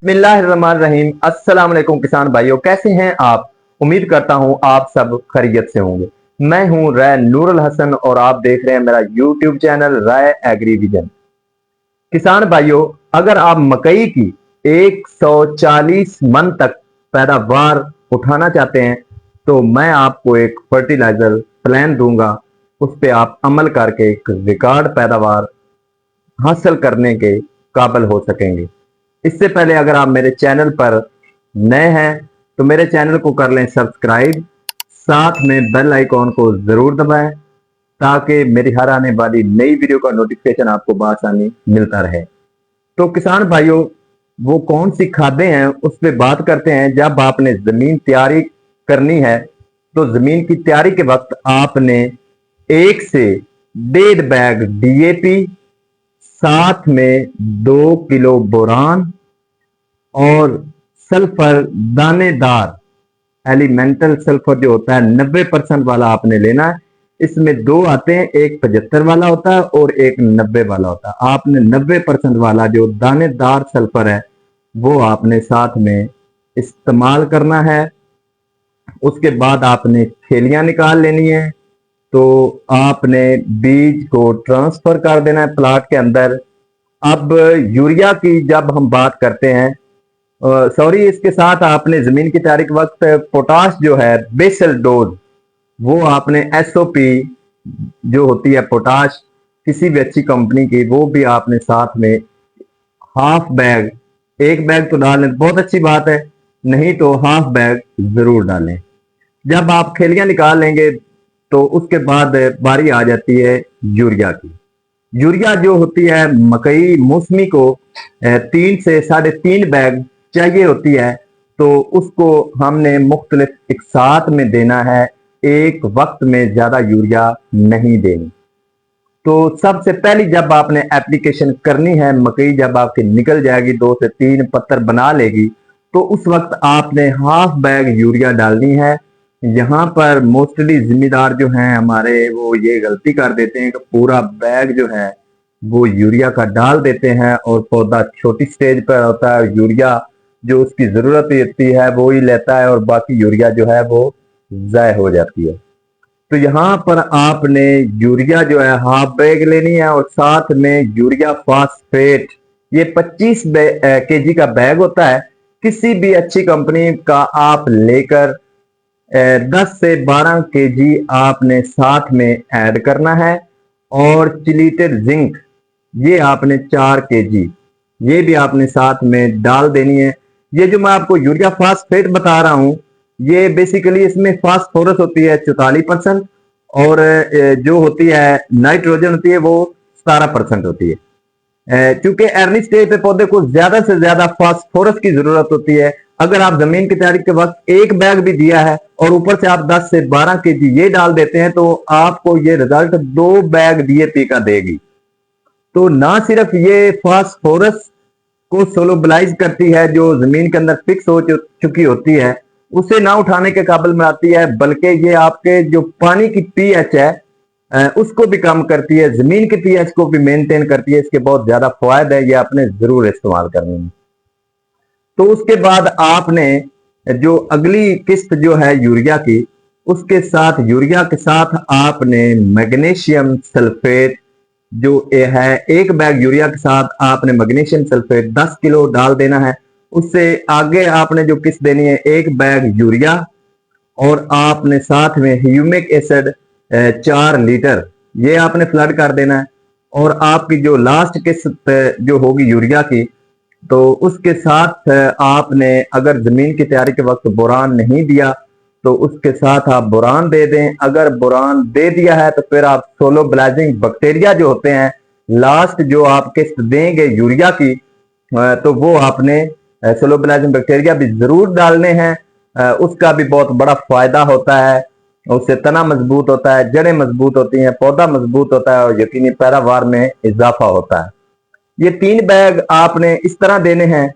बिस्मिल्लाहिर्रहमानिर्रहीम। अस्सलाम वालेकुम किसान भाइयों, कैसे हैं आप। उम्मीद करता हूं आप सब खैरियत से होंगे। मैं हूं राय नूरुल हसन और आप देख रहे हैं मेरा यूट्यूब चैनल राय एग्री विजन। किसान भाइयों, अगर आप मकई की 140 मन तक पैदावार उठाना चाहते हैं तो मैं आपको एक फर्टिलाइजर प्लान दूंगा। उस पर आप अमल करके एक रिकॉर्ड पैदावार हासिल करने के काबिल हो सकेंगे। इससे पहले अगर आप मेरे चैनल पर नए हैं तो मेरे चैनल को कर लें सब्सक्राइब, साथ में बेल आइकॉन को जरूर दबाएं ताकि मेरी हर आने वाली नई वीडियो का नोटिफिकेशन आपको बआसानी मिलता रहे। तो किसान भाइयों, वो कौन सी खादें हैं उस पर बात करते हैं। जब आपने जमीन तैयारी करनी है तो जमीन की तैयारी के वक्त आपने 1 से 1.5 बैग डीएपी, साथ में 2 किलो बोरान और सल्फर दानेदार एलिमेंटल सल्फर जो होता है 90% वाला आपने लेना है। इसमें दो आते हैं, एक 75 वाला होता है और एक 90 वाला होता है। आपने 90% वाला जो दानेदार सल्फर है वो आपने साथ में इस्तेमाल करना है। उसके बाद आपने थैलियां निकाल लेनी है। तो आपने बीज को ट्रांसफर कर देना है प्लाट के अंदर। अब यूरिया की जब हम बात करते हैं, सॉरी, इसके साथ आपने जमीन की तैयारी के वक्त पोटाश जो है बेसल डोज, वो आपने एसओपी जो होती है पोटाश किसी भी अच्छी कंपनी की, वो भी आपने साथ में हाफ बैग, 1 बैग तो डालें बहुत अच्छी बात है, नहीं तो हाफ बैग जरूर डालें। जब आप खेलियां निकाल लेंगे तो उसके बाद बारी आ जाती है यूरिया की। यूरिया जो होती है मकई मौसमी को 3 से 3.5 बैग चाहिए होती है। तो उसको हमने मुख्तलिफ इकसात में देना है, एक वक्त में ज्यादा यूरिया नहीं देनी। तो सबसे पहली जब आपने एप्लीकेशन करनी है, मकई जब आपकी निकल जाएगी 2 से 3 पत्तर बना लेगी, तो उस वक्त आपने हाफ बैग यूरिया डालनी है। यहाँ पर मोस्टली जिम्मेदार जो हैं हमारे, वो ये गलती कर देते हैं कि पूरा बैग जो है वो यूरिया का डाल देते हैं और पौधा छोटी स्टेज पर होता है, यूरिया जो उसकी जरूरत होती है वो ही लेता है और बाकी यूरिया जो है वो जाय हो जाती है। तो यहाँ पर आपने यूरिया जो है हाफ बैग लेनी है और साथ में यूरिया फास्फेट, ये 25 केजी का बैग होता है। किसी भी अच्छी कंपनी का आप लेकर 10 से 12 केजी आपने साथ में ऐड करना है। और चिलीटेड जिंक, ये आपने 4 केजी, ये भी आपने साथ में डाल देनी है। ये जो मैं आपको यूरिया फास्फेट बता रहा हूं, ये बेसिकली इसमें फास्फोरस होती है 44% और जो होती है नाइट्रोजन होती है वो 17% होती है। क्योंकि अर्ली स्टेज पे पौधे को ज्यादा से ज्यादा फास्फोरस की जरूरत होती है। अगर आप जमीन की तैयारी के वक्त 1 बैग भी दिया है और ऊपर से आप 10 से 12 केजी ये डाल देते हैं तो आपको ये रिजल्ट 2 बैग डीएपी का देगी। तो ना सिर्फ ये फास्फोरस को सोलोबलाइज करती है, जो जमीन के अंदर फिक्स हो चुकी होती है उसे ना उठाने के काबिल बनाती है, बल्कि ये आपके जो पानी की पीएच है उसको भी कम करती है, जमीन की पीएच को भी मेंटेन करती है। इसके बहुत ज्यादा फायदे है, ये आपने जरूर इस्तेमाल करनी है। तो उसके बाद आपने जो अगली किस्त जो है यूरिया की, उसके साथ यूरिया के साथ आपने मैग्नीशियम सल्फेट जो है 1 बैग यूरिया के साथ आपने मैग्नीशियम सल्फेट 10 किलो डाल देना है। उससे आगे आपने जो किस्त देनी है 1 बैग यूरिया और आपने साथ में ह्यूमिक एसिड 4 लीटर, ये आपने फ्लड कर देना है। और आपकी जो लास्ट किस्त जो होगी यूरिया की, तो उसके साथ आपने अगर जमीन की तैयारी के वक्त बोरान नहीं दिया तो उसके साथ आप बोरान दे दें। अगर बोरान दे दिया है तो फिर आप सोलो ब्लाइजिंग बैक्टीरिया जो होते हैं लास्ट जो आप किस्त देंगे यूरिया की, तो वो आपने सोलो ब्लाइजिंग बैक्टीरिया भी जरूर डालने हैं। उसका भी बहुत बड़ा फायदा होता है, उससे तना मजबूत होता है, जड़ें मजबूत होती हैं, पौधा मजबूत होता है और यकीनी पैदावार में इजाफा होता है। ये 3 बैग आपने इस तरह देने हैं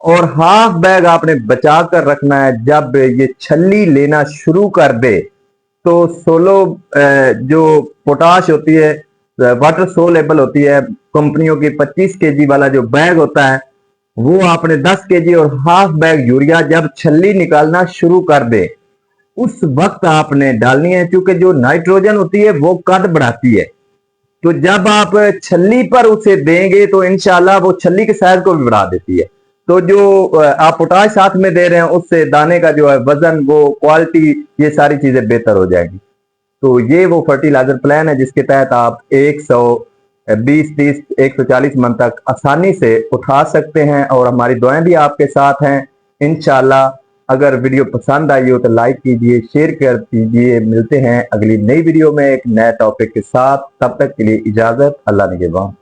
और हाफ बैग आपने बचा कर रखना है। जब ये छल्ली लेना शुरू कर दे तो सोलो जो पोटाश होती है वाटर सोलेबल होती है, कंपनियों की 25 केजी वाला जो बैग होता है वो आपने 10 केजी और हाफ बैग यूरिया जब छल्ली निकालना शुरू कर दे उस वक्त आपने डालनी है, क्योंकि जो नाइट्रोजन होती है वो कद बढ़ाती है। तो जब आप छल्ली पर उसे देंगे तो इंशाल्लाह वो छल्ली के साइज को भी बढ़ा देती है। तो जो आप पोटाश साथ में दे रहे हैं उससे दाने का जो है वजन, वो क्वालिटी, ये सारी चीजें बेहतर हो जाएंगी। तो ये वो फर्टिलाइजर प्लान है जिसके तहत आप 120, 30, 140 मन तक आसानी से उठा सकते हैं और हमारी दुआएं भी आपके साथ हैं इंशाल्लाह। अगर वीडियो पसंद आई हो तो लाइक कीजिए, शेयर कर दीजिए। मिलते हैं अगली नई वीडियो में एक नए टॉपिक के साथ। तब तक के लिए इजाजत, अल्लाह निगहबान।